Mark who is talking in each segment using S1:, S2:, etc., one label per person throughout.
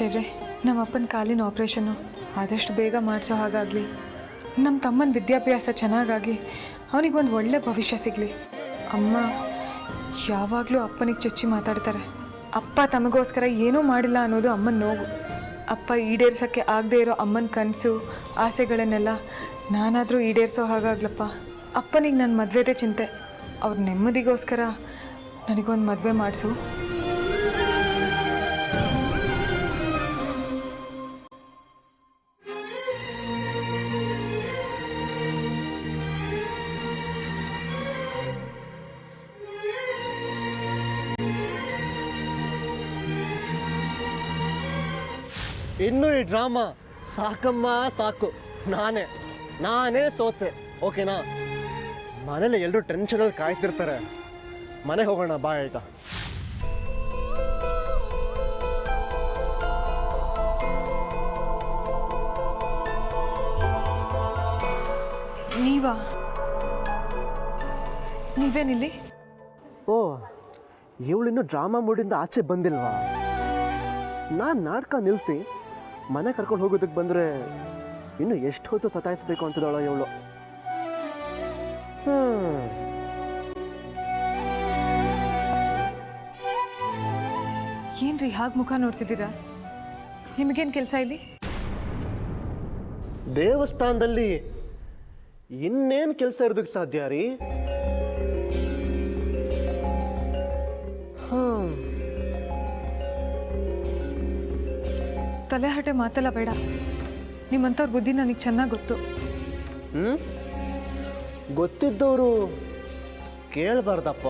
S1: ದೇವ್ರೆ, ನಮ್ಮ ಅಪ್ಪನ ಕಾಲಿನ ಆಪ್ರೇಷನ್ನು ಆದಷ್ಟು ಬೇಗ ಮಾಡಿಸೋ ಹಾಗಾಗಲಿ. ನಮ್ಮ ತಮ್ಮನ ವಿದ್ಯಾಭ್ಯಾಸ ಚೆನ್ನಾಗಾಗಿ ಅವನಿಗೊಂದು ಒಳ್ಳೆ ಭವಿಷ್ಯ ಸಿಗಲಿ. ಅಮ್ಮ ಯಾವಾಗಲೂ ಅಪ್ಪನಿಗೆ ಚುಚ್ಚಿ ಮಾತಾಡ್ತಾರೆ. ಅಪ್ಪ ತಮಗೋಸ್ಕರ ಏನೂ ಮಾಡಿಲ್ಲ ಅನ್ನೋದು ಅಮ್ಮನ ನೋವು. ಅಪ್ಪ ಈಡೇರ್ಸೋಕ್ಕೆ ಆಗದೆ ಇರೋ ಅಮ್ಮನ ಕನಸು ಆಸೆಗಳನ್ನೆಲ್ಲ ನಾನಾದರೂ ಈಡೇರಿಸೋ ಹಾಗಾಗ್ಲಪ್ಪ. ಅಪ್ಪನಿಗೆ ನನ್ನ ಮದುವೆದೇ ಚಿಂತೆ. ಅವ್ರ ನೆಮ್ಮದಿಗೋಸ್ಕರ ನನಗೊಂದು ಮದುವೆ ಮಾಡಿಸು.
S2: ಇನ್ನು ಈ ಡ್ರಾಮಾ ಸಾಕಮ್ಮ ಸಾಕು. ನಾನೇ ಸೋತೆ, ಓಕೆನಾ? ಮನೇಲಿ ಎಲ್ಲರೂ ಟೆನ್ಷನಲ್ಲಿ ಕಾಯ್ತಿರ್ತಾರೆ. ಮನೆಗೆ ಹೋಗೋಣ ಬಾ ಈಗ.
S1: ನೀವೇನಿಲ್ಲಿ?
S2: ಓ, ಇವಳಿನ್ನೂ ಡ್ರಾಮಾ ಮೂಡಿಂದ ಆಚೆ ಬಂದಿಲ್ವಾ? ನಾನು ನಾಟಕ ನಿಲ್ಲಿಸಿ ಮನೆ ಕರ್ಕೊಂಡು ಹೋಗೋದಕ್ಕೆ ಬಂದರೆ ಇನ್ನು ಎಷ್ಟು ಹೊತ್ತು ಸತಾಯಿಸ್ಬೇಕು ಅಂತದಳ ಇವಳು.
S1: ಏನ್ರಿ ಹಾಗೆ ಮುಖ ನೋಡ್ತಿದ್ದೀರಾ? ನಿಮಗೇನು ಕೆಲಸ ಇಲ್ಲಿ?
S2: ದೇವಸ್ಥಾನದಲ್ಲಿ ಇನ್ನೇನು ಕೆಲಸ ಇರೋದಕ್ಕೆ ಸಾಧ್ಯ ರೀ?
S1: ತಲೆಹರಟೆ ಮಾತೆಲ್ಲ ಬೇಡ. ನಿಮ್ಮಂಥವ್ರ ಬುದ್ಧಿ ನನಗೆ ಚೆನ್ನಾಗಿ ಗೊತ್ತು.
S2: ಗೊತ್ತಿದ್ದವರು ಕೇಳಬಾರ್ದಪ್ಪ.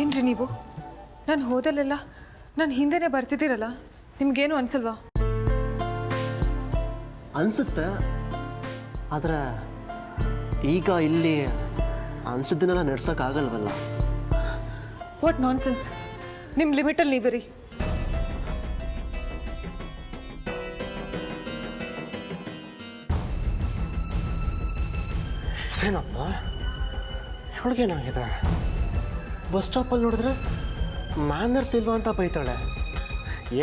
S1: ಏನ್ರಿ ನೀವು? ನಾನು ಹೋದಲ್ಲೆಲ್ಲ ನಾನು ಹಿಂದೆನೇ ಬರ್ತಿದ್ದೀರಲ್ಲ, ನಿಮ್ಗೇನು ಅನ್ಸಲ್ವಾ?
S2: ಅನಿಸುತ್ತೆ, ಆದರೆ ಈಗ ಇಲ್ಲಿ ಅನ್ಸಿದ್ದನ್ನೆಲ್ಲ ನಡ್ಸೋಕ್ಕಾಗಲ್ವಲ್ಲ.
S1: What nonsense! ನಿಮ್ಮ ಲಿಮಿಟಲ್ಲಿ ನೀವಿರಿ.
S2: ಏನಪ್ಪ ಇವಳಿಗೇನಾಗಿದೆ? ಬಸ್ ಸ್ಟಾಪಲ್ಲಿ ನೋಡಿದ್ರೆ ಮ್ಯಾನರ್ಸ್ ಇಲ್ವಾ ಅಂತ ಬೈತಾಳೆ.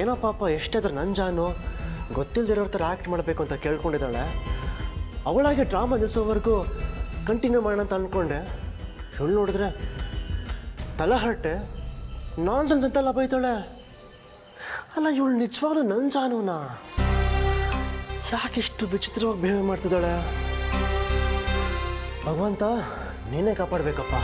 S2: ಏನೋ ಪಾಪ ಎಷ್ಟಾದ್ರೂ ನನ್ನ ಜಾನು ಗೊತ್ತಿಲ್ಲದಿರೋರ ಥರ ಆ್ಯಕ್ಟ್ ಮಾಡಬೇಕು ಅಂತ ಕೇಳ್ಕೊಂಡಿದ್ದಾಳೆ. ಅವಳಾಗೆ ಡ್ರಾಮಾ ನಿಲ್ಲಿಸೋವರೆಗೂ ಕಂಟಿನ್ಯೂ ಮಾಡೋಣ ಅಂತ ಅಂದ್ಕೊಂಡೆ. ಇವಳು ನೋಡಿದ್ರೆ ತಲೆಹರಟೆ ನಾನ್ಸೆನ್ಸ್ ಅಂತೆಲ್ಲ ಬೈತಾಳೆ. ಅಲ್ಲ, ಇವಳು ನಿಜವಾಗ್ಲೂ ನನ್ನ ಜಾನುನಾ? ಯಾಕಿಷ್ಟು ವಿಚಿತ್ರವಾಗಿ ಬಿಹೇವ್ ಮಾಡ್ತಿದ್ದಾಳೆ? ಭಗವಂತ ನೀನೇ ಕಾಪಾಡಬೇಕಪ್ಪ.